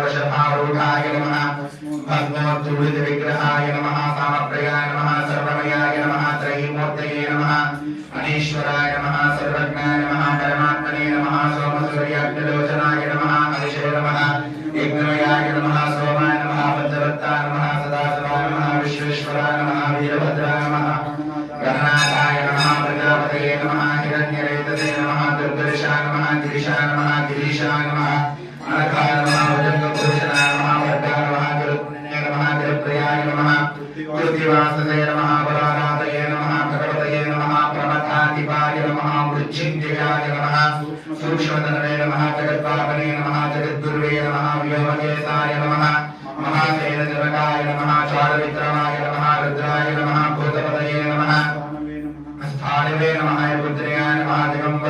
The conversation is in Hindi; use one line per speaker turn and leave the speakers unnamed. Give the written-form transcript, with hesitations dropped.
वृषभारूढाय नमः भगवद्गुरुद विग्रहाय नमः कामप्रियाय नमः सर्वमयाय नमः त्रयीमूर्तये नमः अनीश्वराय नमः सर्वज्ञाय नमः परमात्मने नमः सोमसूर्याग्निलोचनाय नमः हरिषे नमः यज्ञमयाय नमः सोमाय नमः भद्रवत्ताय नमः सदाशिवाय नमः विश्वेश्वराय नमः वीरभद्राय नमः गणनाथाय नमः प्रजापतये नमः हिरण्यरेतसे नमः दुर्गेशाय नमः गिरीशाय नमः गिरीशाय नमः अनघाय नमः भुजङ्गभूषणाय नमः भद्राय नमः गुरुपुण्ये नमः गुरुप्रियाय नमः गुरुदिवाससे नमः पुराणातये नमः भगवतये नमः प्रमथाधिपाय नमः मृच्छिन्दिराय नमः सूक्ष्मतनवे नमः जगद्वाहने नमः जगद्गुरुवे नमः व्योमकेशाय नमः महासेनजनकाय नमः चारुविक्रमाय नमः रुद्राय नमः भूतपतये नमः स्थानवे नमः रुद्राय नमः दिगम्बर